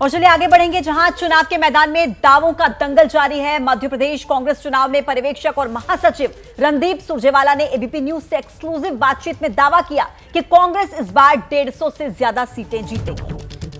और चलिए आगे बढ़ेंगे, जहां चुनाव के मैदान में दावों का दंगल जारी है। मध्य प्रदेश कांग्रेस चुनाव में पर्यवेक्षक और महासचिव रणदीप सुरजेवाला ने एबीपी न्यूज से एक्सक्लूसिव बातचीत में दावा किया कि कांग्रेस इस बार 150 से ज्यादा सीटें जीतेगी।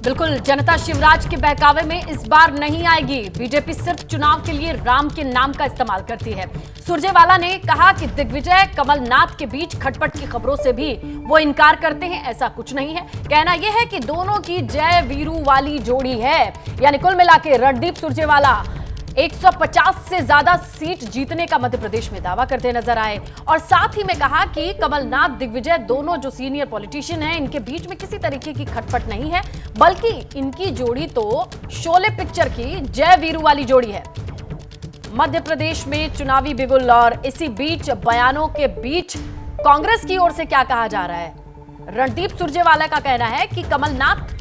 बिल्कुल, जनता शिवराज के बहकावे में इस बार नहीं आएगी। बीजेपी सिर्फ चुनाव के लिए राम के नाम का इस्तेमाल करती है। सुरजेवाला ने कहा कि दिग्विजय कमलनाथ के बीच खटपट की खबरों से भी वो इनकार करते हैं, ऐसा कुछ नहीं है। कहना यह है कि दोनों की जय वीरू वाली जोड़ी है। यानी कुल मिला के रणदीप सुरजेवाला 150 से ज्यादा सीट जीतने का मध्य प्रदेश में दावा करते नजर आए। और साथ ही में कहा कि कमलनाथ दिग्विजय दोनों जो सीनियर पॉलिटिशियन हैं, इनके बीच में किसी तरीके की खटपट नहीं है, बल्कि इनकी जोड़ी तो शोले पिक्चर की जय वीरू वाली जोड़ी है। मध्य प्रदेश में चुनावी बिगुल, और इसी बीच बयानों के बीच कांग्रेस की ओर से क्या कहा जा रहा है। रणदीप सुरजेवाला का कहना है कि कमलनाथ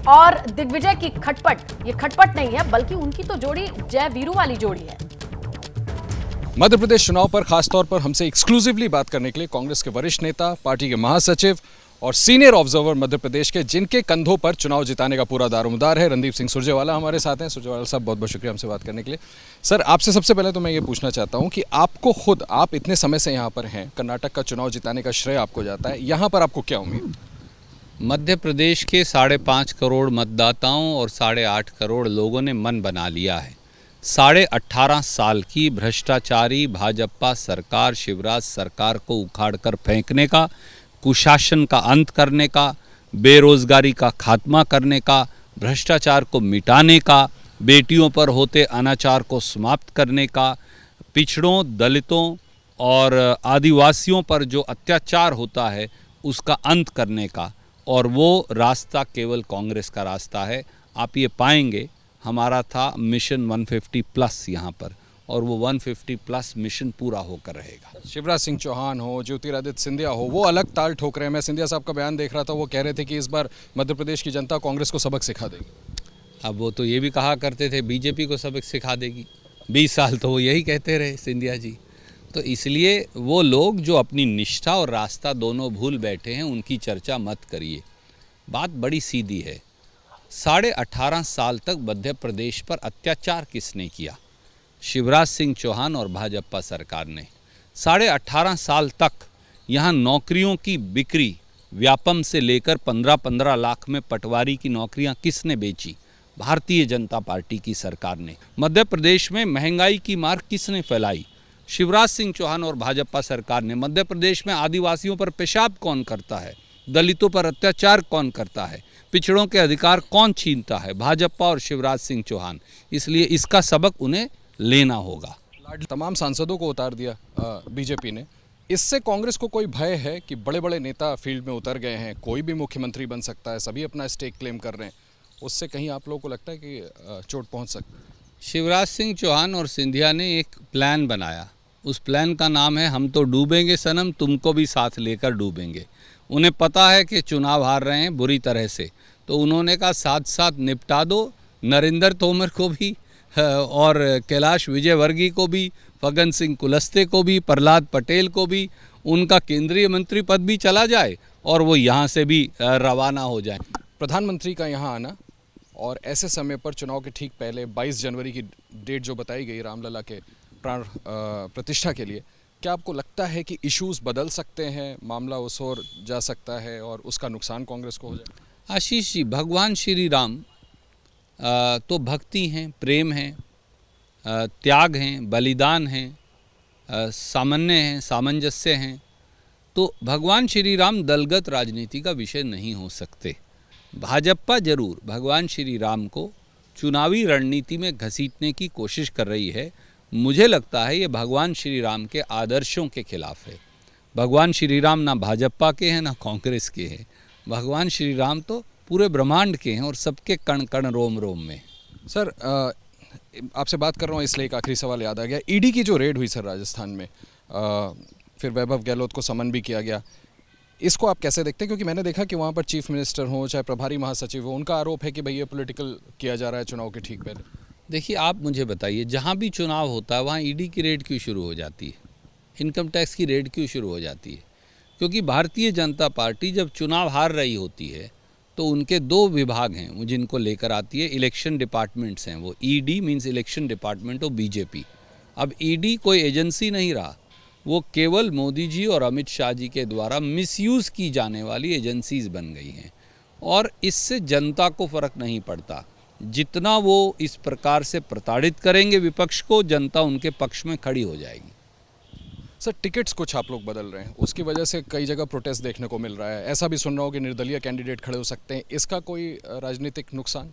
और दिग्विजय की खटपट, ये खटपट नहीं है, बल्कि उनकी तो जोड़ी जय वीरू वाली जोड़ी है। मध्य प्रदेश चुनाव पर खासतौर पर हमसे एक्सक्लूसिवली बात करने के लिए कांग्रेस के वरिष्ठ नेता, पार्टी के महासचिव और सीनियर ऑब्जर्वर मध्य प्रदेश के, जिनके कंधों पर चुनाव जिताने का पूरा दारोमदार है, रणदीप सिंह सुरजेवाला हमारे साथ हैं। सुरजेवाला साहब, बहुत बहुत शुक्रिया हमसे बात करने के लिए। सर, आपसे सबसे पहले तो मैं ये पूछना चाहता हूँ कि आपको खुद, आप इतने समय से यहाँ पर हैं, कर्नाटक का चुनाव जिताने का श्रेय आपको जाता है, यहाँ पर आपको क्या उम्मीद? मध्य प्रदेश के 5.5 करोड़ मतदाताओं और 8.5 करोड़ लोगों ने मन बना लिया है। 18.5 साल की भ्रष्टाचारी भाजपा सरकार, शिवराज सरकार को उखाड़कर फेंकने का, कुशासन का अंत करने का, बेरोजगारी का खात्मा करने का, भ्रष्टाचार को मिटाने का, बेटियों पर होते अनाचार को समाप्त करने का, पिछड़ों, दलितों और आदिवासियों पर जो अत्याचार होता है उसका अंत करने का। और वो रास्ता केवल कांग्रेस का रास्ता है। आप ये पाएंगे, हमारा था मिशन 150 प्लस यहाँ पर, और वो 150 प्लस मिशन पूरा होकर रहेगा। शिवराज सिंह चौहान हो, ज्योतिरादित्य सिंधिया हो, वो अलग ताल ठोक रहे हैं। मैं सिंधिया साहब का बयान देख रहा था, वो कह रहे थे कि इस बार मध्य प्रदेश की जनता कांग्रेस को सबक सिखा देगी। अब वो तो ये भी कहा करते थे बीजेपी को सबक सिखा देगी। 20 साल तो वो यही कहते रहे सिंधिया जी। तो इसलिए वो लोग जो अपनी निष्ठा और रास्ता दोनों भूल बैठे हैं, उनकी चर्चा मत करिए। बात बड़ी सीधी है। 18.5 साल तक मध्य प्रदेश पर अत्याचार किसने किया? शिवराज सिंह चौहान और भाजपा सरकार ने। 18.5 साल तक यहाँ नौकरियों की बिक्री, व्यापम से लेकर 15-15 लाख में पटवारी की नौकरियाँ किसने बेची? भारतीय जनता पार्टी की सरकार ने। मध्य प्रदेश में महंगाई की मार किसने फैलाई? शिवराज सिंह चौहान और भाजपा सरकार ने। मध्य प्रदेश में आदिवासियों पर पेशाब कौन करता है? दलितों पर अत्याचार कौन करता है? पिछड़ों के अधिकार कौन छीनता है? भाजपा और शिवराज सिंह चौहान। इसलिए इसका सबक उन्हें लेना होगा। तमाम सांसदों को उतार दिया बीजेपी ने। इससे कांग्रेस को कोई भय है कि बड़े बड़े नेता फील्ड में उतर गए हैं, कोई भी मुख्यमंत्री बन सकता है, सभी अपना स्टेक क्लेम कर रहे हैं, उससे कहीं आप लोगों को लगता है कि चोट पहुंच सकती है? शिवराज सिंह चौहान और सिंधिया ने एक प्लान बनाया। उस प्लान का नाम है हम तो डूबेंगे सनम, तुमको भी साथ लेकर डूबेंगे। उन्हें पता है कि चुनाव हार रहे हैं बुरी तरह से, तो उन्होंने कहा साथ साथ निपटा दो नरेंद्र तोमर को भी और कैलाश विजयवर्गीय को भी, फग्गन सिंह कुलस्ते को भी, प्रहलाद पटेल को भी। उनका केंद्रीय मंत्री पद भी चला जाए और वो यहाँ से भी रवाना हो जाए। प्रधानमंत्री का यहाँ आना और ऐसे समय पर चुनाव के ठीक पहले 22 जनवरी की डेट जो बताई गई रामलला के प्राण प्रतिष्ठा के लिए, क्या आपको लगता है कि इश्यूज बदल सकते हैं, मामला उस ओर जा सकता है और उसका नुकसान कांग्रेस को हो जाए? आशीष जी, भगवान श्री राम तो भक्ति हैं, प्रेम हैं, त्याग हैं, बलिदान हैं, सामान्य हैं, सामंजस्य हैं। तो भगवान श्री राम दलगत राजनीति का विषय नहीं हो सकते। भाजपा जरूर भगवान श्री राम को चुनावी रणनीति में घसीटने की कोशिश कर रही है। मुझे लगता है ये भगवान श्री राम के आदर्शों के खिलाफ है। भगवान श्री राम ना भाजपा के हैं ना कांग्रेस के हैं। भगवान श्री राम तो पूरे ब्रह्मांड के हैं और सबके कण कण रोम रोम में। सर, आपसे बात कर रहा हूँ इसलिए एक आखिरी सवाल याद आ गया। ईडी की जो रेड हुई सर राजस्थान में, फिर वैभव गहलोत को समन भी किया गया, इसको आप कैसे देखते हैं? क्योंकि मैंने देखा कि वहाँ पर चीफ मिनिस्टर हो चाहे प्रभारी महासचिव हो, उनका आरोप है कि भाई ये पॉलिटिकल किया जा रहा है चुनाव के ठीक पहले। देखिए, आप मुझे बताइए, जहाँ भी चुनाव होता है वहाँ ईडी की रेड क्यों शुरू हो जाती है? इनकम टैक्स की रेड क्यों शुरू हो जाती है? क्योंकि भारतीय जनता पार्टी जब चुनाव हार रही होती है तो उनके 2 विभाग हैं वो जिनको लेकर आती है, इलेक्शन डिपार्टमेंट्स हैं वो। ED means election department of BJP. अब ईडी कोई एजेंसी नहीं रहा, वो केवल मोदी जी और अमित शाह जी के द्वारा मिसयूज़ की जाने वाली एजेंसीज बन गई हैं और इससे जनता को फ़र्क नहीं पड़ता। जितना वो इस प्रकार से प्रताड़ित करेंगे विपक्ष को, जनता उनके पक्ष में खड़ी हो जाएगी। सर, टिकट्स कुछ आप लोग बदल रहे हैं, उसकी वजह से कई जगह प्रोटेस्ट देखने को मिल रहा है। ऐसा भी सुन रहा हूँ कि निर्दलीय कैंडिडेट खड़े हो सकते हैं, इसका कोई राजनीतिक नुकसान?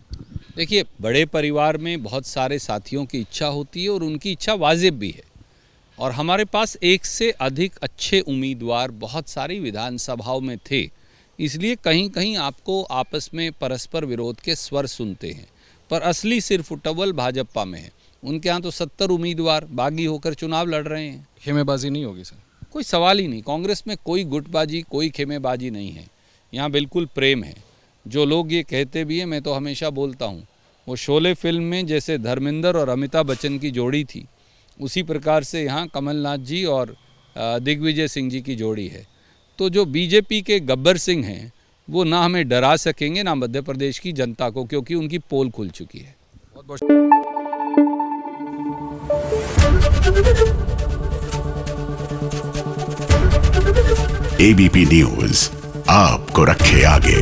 देखिए, बड़े परिवार में बहुत सारे साथियों की इच्छा होती है और उनकी इच्छा वाजिब भी है, और हमारे पास एक से अधिक अच्छे उम्मीदवार बहुत सारी विधानसभाओं में थे, इसलिए कहीं कहीं आपको आपस में परस्पर विरोध के स्वर सुनते हैं, पर असली सिर्फ फुटबॉल भाजपा में है। उनके यहाँ तो 70 उम्मीदवार बागी होकर चुनाव लड़ रहे हैं। खेमेबाजी नहीं होगी सर? कोई सवाल ही नहीं। कांग्रेस में कोई गुटबाजी, कोई खेमेबाजी नहीं है। यहाँ बिल्कुल प्रेम है। जो लोग ये कहते भी हैं, मैं तो हमेशा बोलता हूँ, वो शोले फिल्म में जैसे धर्मेंद्र और अमिताभ बच्चन की जोड़ी थी, उसी प्रकार से यहाँ कमलनाथ जी और दिग्विजय सिंह जी की जोड़ी है। तो जो बीजेपी के गब्बर सिंह हैं, वो ना हमें डरा सकेंगे ना मध्य प्रदेश की जनता को, क्योंकि उनकी पोल खुल चुकी है। बहुत बहुत एबीपी न्यूज़ आपको रखे आगे।